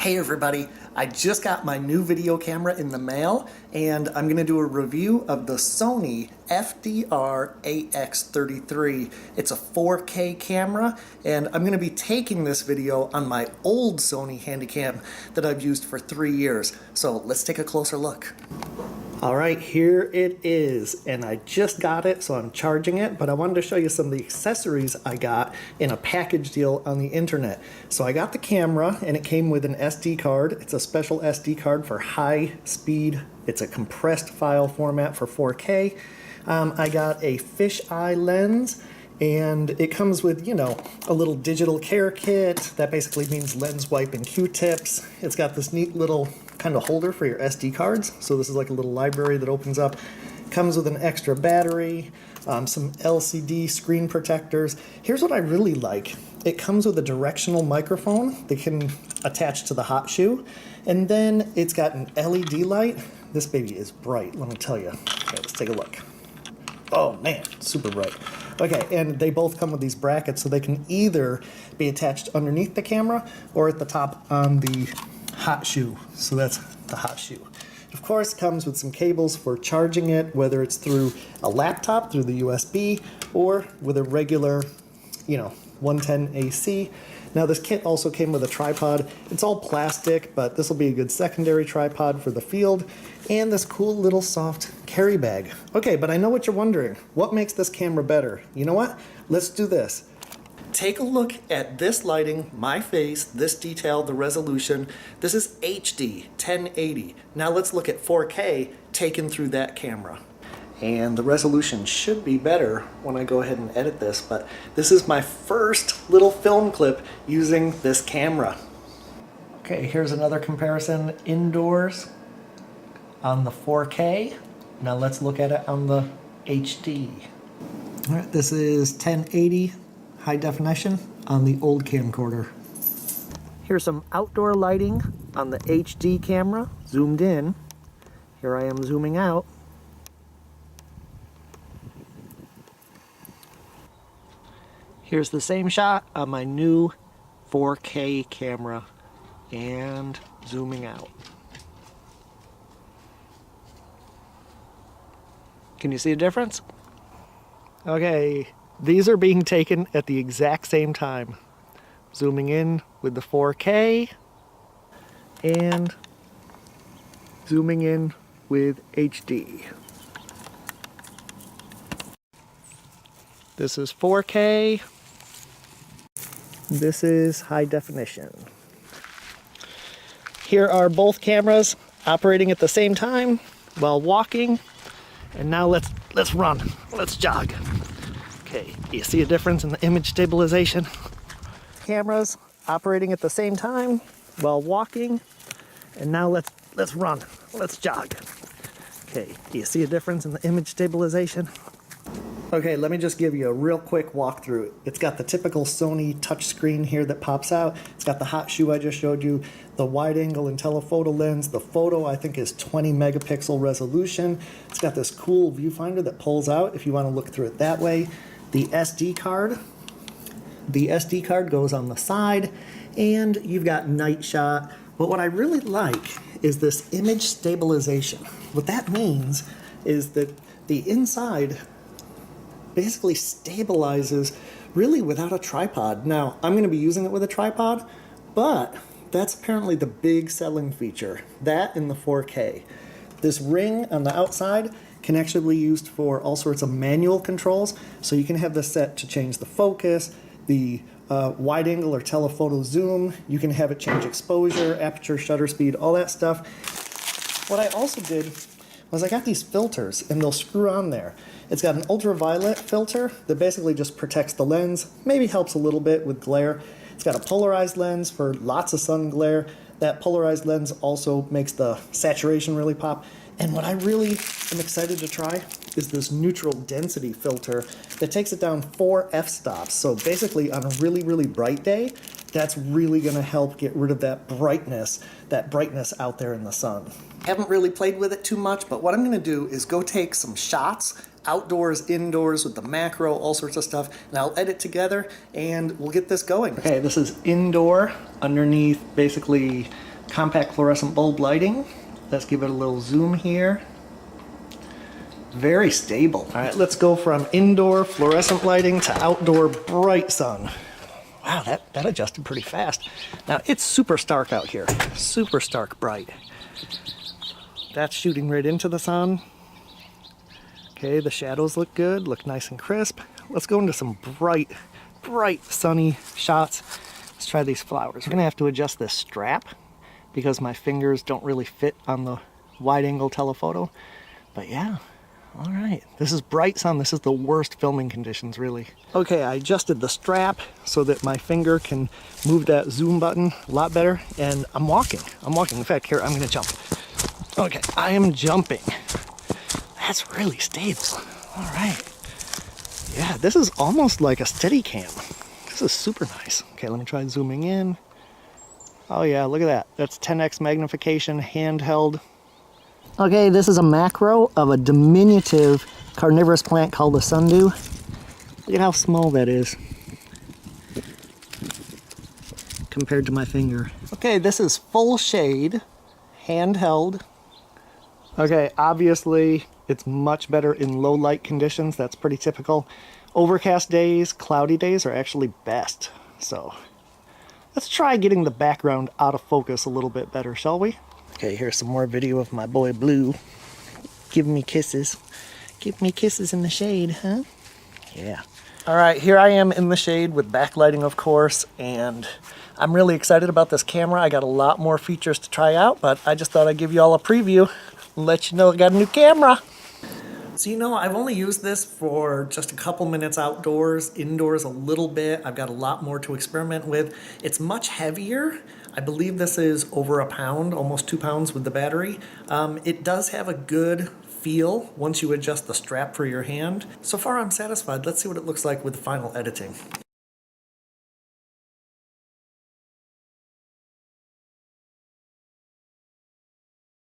Hey everybody, I just got my new video camera in the mail and I'm going to do a review of the Sony FDR ax33. It's a 4K camera and I'm going to be taking this video on my old Sony Handycam that I've used for 3 years. So let's take a closer look. Alright, here it is, and I just got it, so I'm charging it, but I wanted to show you some of the accessories I got in a package deal on the internet. So I got the camera, and it came with an SD card. It's a special SD card for high speed. It's a compressed file format for 4K. I got a fisheye lens, and it comes with, you know, a little digital care kit. That basically means lens wipe and Q-tips. It's got this neat little kind of holder for your SD cards. So this is like a little library that opens up. Comes with an extra battery, some LCD screen protectors. Here's what I really like. It comes with a directional microphone that can attach to the hot shoe. And then it's got an LED light. This baby is bright, let me tell you. Okay, let's take a look. Oh man, super bright. Okay, and they both come with these brackets, so they can either be attached underneath the camera or at the top on the hot shoe. So that's the hot shoe. Of course, it comes with some cables for charging it, whether it's through a laptop, through the USB, or with a regular, 110 AC. Now this kit also came with a tripod. It's all plastic, but this will be a good secondary tripod for the field, and this cool little soft carry bag. Okay, but I know what you're wondering. What makes this camera better? You know what? Let's do this. Take a look at this lighting, my face, this detail, the resolution. This is HD 1080. Now let's look at 4K taken through that camera. And the resolution should be better when I go ahead and edit this, but this is my first little film clip using this camera. Okay, here's another comparison indoors on the 4K. Now let's look at it on the HD. All right, this is 1080 high definition on the old camcorder. Here's some outdoor lighting on the HD camera, zoomed in. Here I am zooming out. Here's the same shot on my new 4K camera and zooming out. Can you see a difference? Okay, these are being taken at the exact same time. Zooming in with the 4K and zooming in with HD. This is 4K. This is high definition. Here are both cameras operating at the same time while walking. And now let's run. Let's jog. Okay, you see a difference in the image stabilization? Cameras operating at the same time while walking. And now let's run. Let's jog. Okay, you see a difference in the image stabilization? Okay, let me just give you a real quick walkthrough. It's got the typical Sony touchscreen here that pops out. It's got the hot shoe I just showed you, the wide angle and telephoto lens. The photo I think is 20 megapixel resolution. It's got this cool viewfinder that pulls out if you want to look through it that way. The SD card. The SD card goes on the side, and you've got night shot. But what I really like is this image stabilization. What that means is that the inside basically stabilizes really without a tripod. Now, I'm going to be using it with a tripod, but that's apparently the big selling feature. That in the 4K. This ring on the outside can actually be used for all sorts of manual controls. So you can have this set to change the focus, the wide angle or telephoto zoom. You can have it change exposure, aperture, shutter speed, all that stuff. What I also did was I got these filters, and they'll screw on there. It's got an ultraviolet filter that basically just protects the lens, maybe helps a little bit with glare. It's got a polarized lens for lots of sun glare. That polarized lens also makes the saturation really pop. And what I really am excited to try is this neutral density filter that takes it down 4 f-stops. So basically on a really, really bright day, that's really going to help get rid of that brightness out there in the sun. Haven't really played with it too much, but what I'm going to do is go take some shots outdoors, indoors with the macro, all sorts of stuff, and I'll edit together and we'll get this going. Okay, this is indoor underneath basically compact fluorescent bulb lighting. Let's give it a little zoom here. Very stable. All right, let's go from indoor fluorescent lighting to outdoor bright sun. Wow, that adjusted pretty fast. Now, it's super stark out here. Super stark bright. That's shooting right into the sun. Okay, the shadows look good, look nice and crisp. Let's go into some bright sunny shots. Let's try these flowers. We're gonna have to adjust this strap because my fingers don't really fit on the wide angle telephoto. But yeah, all right. This is bright sun. This is the worst filming conditions, really. Okay, I adjusted the strap so that my finger can move that zoom button a lot better. And I'm walking. In fact, here, I'm gonna jump. Okay, I am jumping. That's really stable. All right. Yeah, this is almost like a Steadicam. This is super nice. Okay, let me try zooming in. Oh yeah, look at that. That's 10x magnification, handheld. Okay, this is a macro of a diminutive carnivorous plant called the sundew. Look at how small that is compared to my finger. Okay, this is full shade, handheld. Okay, obviously it's much better in low light conditions. That's pretty typical. Overcast days, cloudy days are actually best. So let's try getting the background out of focus a little bit better, shall we? Okay, here's some more video of my boy Blue giving me kisses. Give me kisses in the shade, huh? Yeah. All right, here I am in the shade with backlighting, of course, and I'm really excited about this camera. I got a lot more features to try out, but I just thought I'd give you all a preview and let you know I got a new camera. So, you know, I've only used this for just a couple minutes outdoors, indoors a little bit. I've got a lot more to experiment with. It's much heavier. I believe this is over a pound, almost 2 pounds with the battery. It does have a good feel once you adjust the strap for your hand. So far I'm satisfied. Let's see what it looks like with the final editing.